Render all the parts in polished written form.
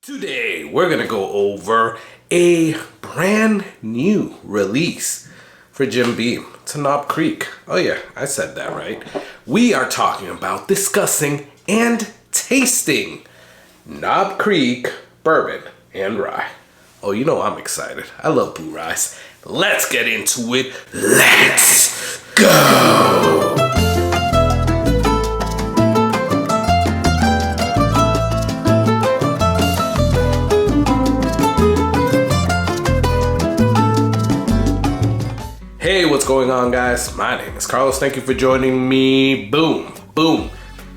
Today, we're gonna go over a brand new release for Jim Beam to Knob Creek. Oh yeah, I said that right. We are talking about discussing and tasting Knob Creek Bourbon and Rye. Oh, you know I'm excited. I love blue ryes. Let's get into it. Let's go! Hey, what's going on, guys? My name is Carlos. Thank you for joining me. Boom, boom,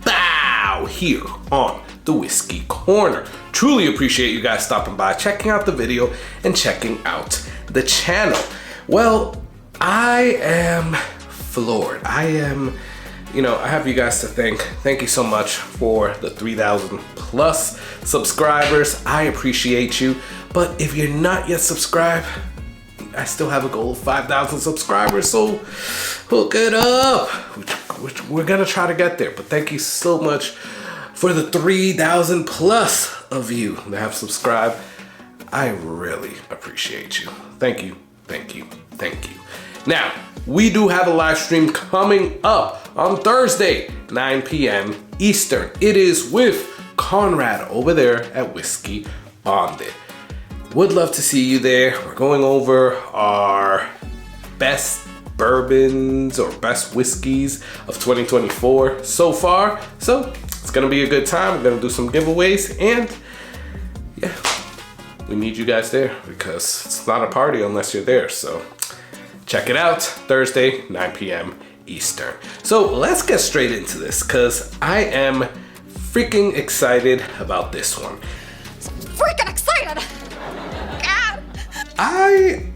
bow, here on the Whiskey Corner. Truly appreciate you guys stopping by, checking out the video, and checking out the channel. Well, I am floored. I have you guys to thank. Thank you so much for the 3,000 plus subscribers. I appreciate you. But if you're not yet subscribed, I still have a goal of 5,000 subscribers, so hook it up. Which we're gonna try to get there, but thank you so much for the 3,000 plus of you that have subscribed. I really appreciate you. Thank you, thank you, thank you. Now, we do have a live stream coming up on Thursday, 9 p.m. Eastern. It is with Conrad over there at Whiskey on It. Would love to see you there. We're going over our best bourbons or best whiskeys of 2024 so far. So it's gonna be a good time. We're gonna do some giveaways, and yeah, we need you guys there because it's not a party unless you're there. So check it out, Thursday, 9 p.m. Eastern. So let's get straight into this because I am freaking excited about this one. Freaking excited!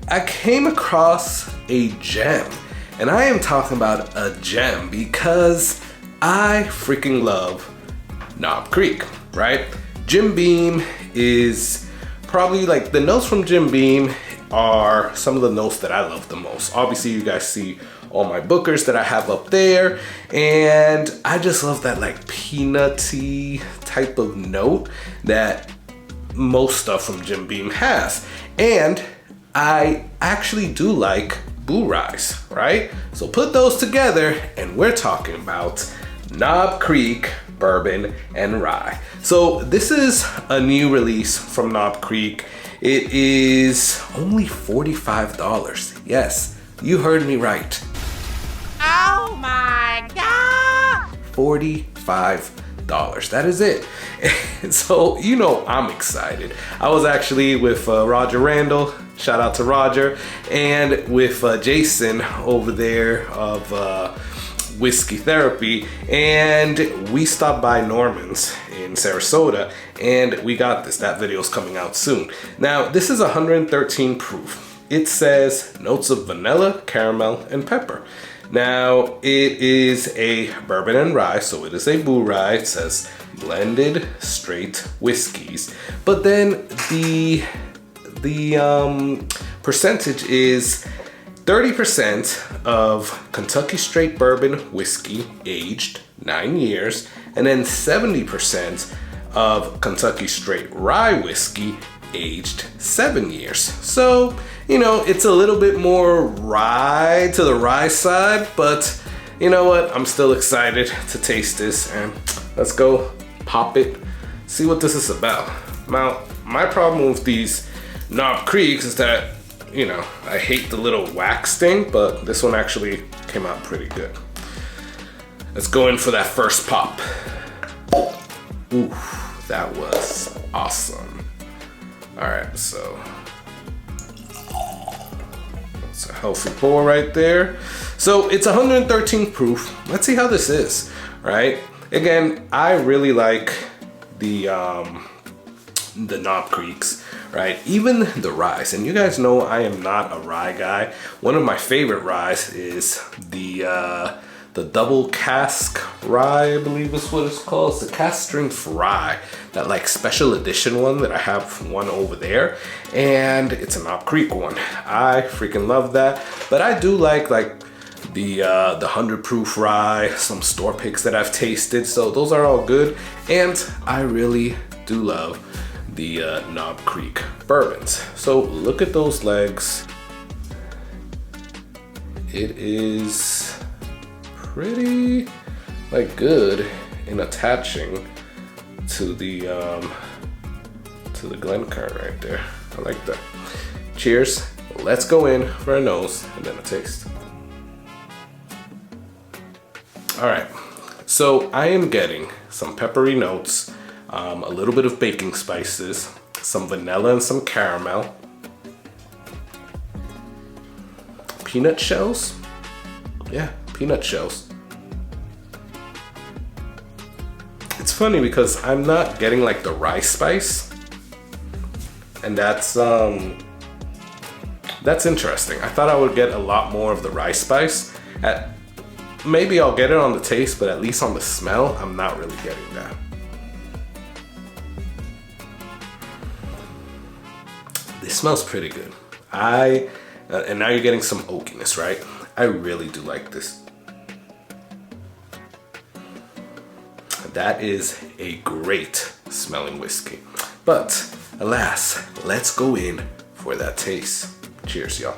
I came across a gem, and I am talking about a gem because I freaking love Knob Creek, right? Jim Beam is probably like the notes from Jim Beam are some of the notes that I love the most. Obviously, you guys see all my bookers that I have up there, and I just love that like peanutty type of note that most stuff from Jim Beam has. And I actually do like blue ryes, right? So put those together and we're talking about Knob Creek Bourbon and Rye. So this is a new release from Knob Creek. It is only $45. Yes, you heard me right. Oh my God! $45. That is it. And so, you know, I'm excited. I was actually with Roger Randall, shout out to Roger, and with Jason over there of Whiskey Therapy, and we stopped by Norman's in Sarasota, and we got this. That video is coming out soon. Now, this is 113 proof. It says notes of vanilla, caramel, and pepper. Now, it is a bourbon and rye, so it is a blue rye. It says blended straight whiskeys, but then the percentage is 30% of Kentucky straight bourbon whiskey aged 9 years, and then 70% of Kentucky straight rye whiskey aged 7 years. So, you know, it's a little bit more rye to the rye side, but you know what? I'm still excited to taste this, and let's go pop it, see what this is about. Now, my problem with these Knob Creeks is that, you know, I hate the little wax thing, but this one actually came out pretty good. Let's go in for that first pop. Ooh, that was awesome. All right, so it's a healthy pour right there. So it's 113 proof. Let's see how this is, right? Again, I really like the Knob Creeks, right? Even the ryes, and you guys know I am not a rye guy. One of my favorite ryes is the double cask rye, I believe is what it's called. It's the cask strength rye, that like special edition one that I have one over there, and it's a Knob Creek one. I freaking love that. But I do like the 100 proof rye, some store picks that I've tasted, so those are all good. And I really do love the Knob Creek bourbons. So look at those legs. It is pretty like good in attaching to the Glencairn right there. I like that. Cheers. Let's go in for a nose and then a taste. All right, so I am getting some peppery notes, a little bit of baking spices, some vanilla and some caramel, peanut shells. Yeah, peanut shells. It's funny because I'm not getting like the rye spice, and that's interesting. I thought I would get a lot more of the rye spice. Maybe I'll get it on the taste, but at least on the smell, I'm not really getting that. This smells pretty good. And now you're getting some oakiness, right? I really do like this. That is a great smelling whiskey. But alas, let's go in for that taste. Cheers, y'all.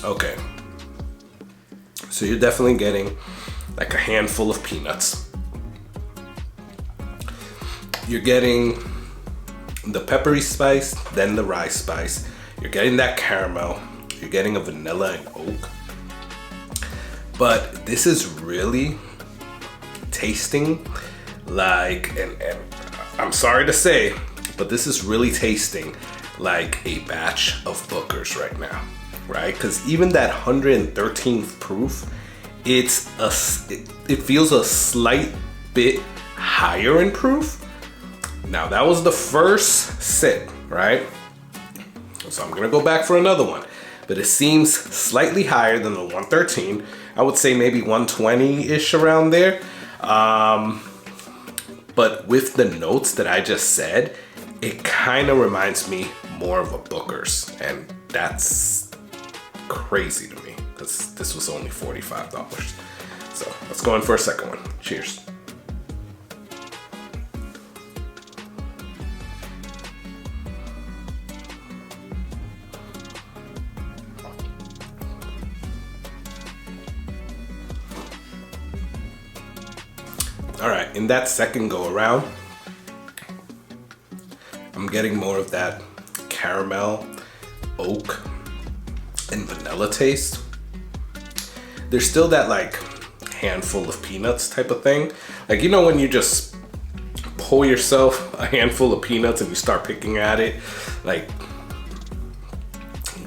Okay, so you're definitely getting like a handful of peanuts. You're getting the peppery spice, then the rye spice. You're getting that caramel. You're getting a vanilla and oak. But this is really tasting like, and I'm sorry to say, but this is really tasting like a batch of Booker's right now. Right? Because even that 113th proof, it feels a slight bit higher in proof. Now that was the first sip, right? So I'm gonna go back for another one, but it seems slightly higher than the 113. I would say maybe 120-ish around there. But with the notes that I just said, it kind of reminds me more of a Booker's, and that's crazy to me because this was only $45. So let's go in for a second one. Cheers. All right, in that second go around, I'm getting more of that caramel, oak, and vanilla taste. There's still that like handful of peanuts type of thing. Like, you know, when you just pour yourself a handful of peanuts and you start picking at it, like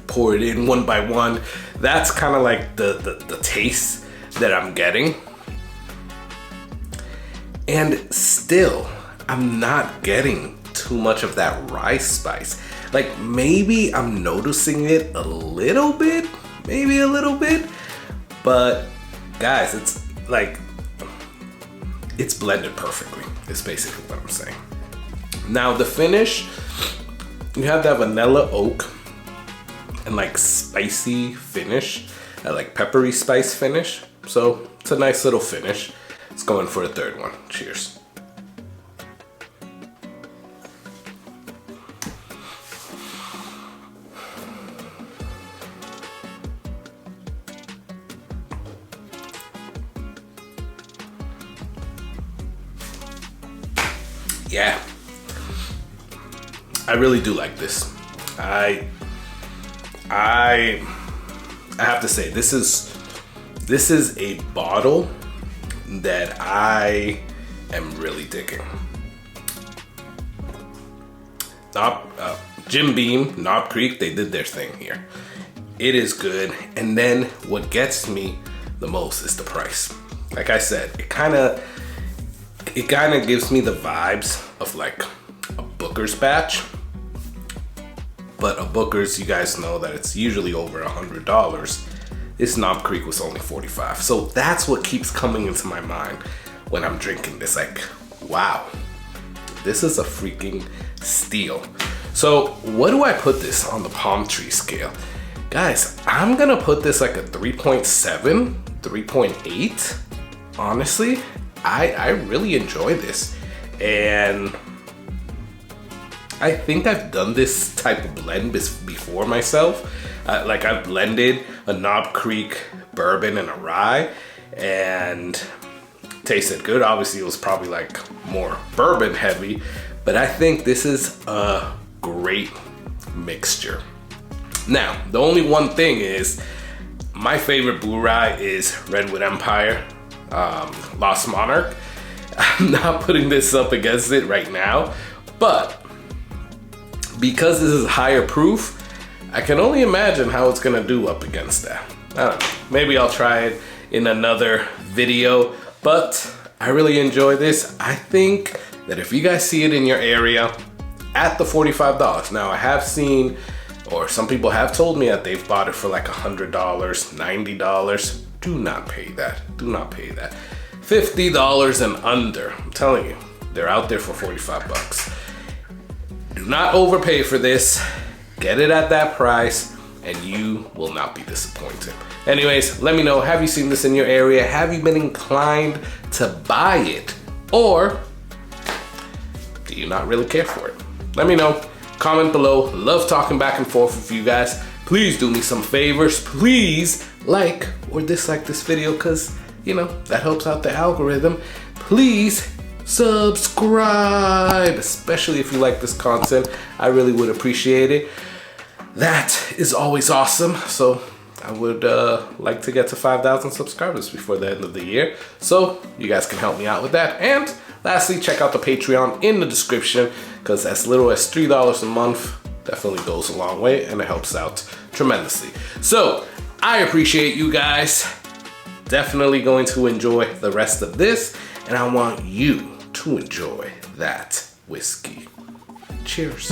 pour it in one by one. That's kind of like the taste that I'm getting. And still, I'm not getting too much of that rye spice. Like, maybe I'm noticing it a little bit, maybe a little bit, but guys, it's like, it's blended perfectly. It's basically what I'm saying. Now the finish, you have that vanilla oak and like spicy finish, like peppery spice finish. So it's a nice little finish. Let's go in for the third one. Cheers. Yeah, I really do like this. I have to say, this is a bottle that I am really digging. Jim Beam, Knob Creek, they did their thing here. It is good, and then what gets me the most is the price. Like I said, it kind of gives me the vibes of like a Booker's batch, but a Booker's, you guys know that it's usually over $100. This Knob Creek was only $45. So that's what keeps coming into my mind when I'm drinking this. Like, wow, this is a freaking steal. So what do I put this on the palm tree scale? Guys, I'm gonna put this like a 3.7, 3.8. Honestly, I really enjoy this. And I think I've done this type of blend before myself. Like I've blended a Knob Creek bourbon and a rye and tasted good. Obviously it was probably like more bourbon heavy, but I think this is a great mixture. Now, the only one thing is my favorite blue rye is Redwood Empire, Lost Monarch. I'm not putting this up against it right now, but because this is higher proof, I can only imagine how it's gonna do up against that. I don't know, maybe I'll try it in another video, but I really enjoy this. I think that if you guys see it in your area at the $45, now I have seen, or some people have told me that they've bought it for like $100, $90. Do not pay that, do not pay that. $50 and under, I'm telling you, they're out there for 45 bucks. Do not overpay for this. Get it at that price and you will not be disappointed. Anyways, let me know, have you seen this in your area? Have you been inclined to buy it? Or do you not really care for it? Let me know, comment below. Love talking back and forth with you guys. Please do me some favors. Please like or dislike this video because, you know, that helps out the algorithm. Please subscribe, especially if you like this content. I really would appreciate it. That is always awesome. So I would like to get to 5,000 subscribers before the end of the year. So you guys can help me out with that. And lastly, check out the Patreon in the description because as little as $3 a month definitely goes a long way and it helps out tremendously. So I appreciate you guys. Definitely going to enjoy the rest of this and I want you to enjoy that whiskey. Cheers.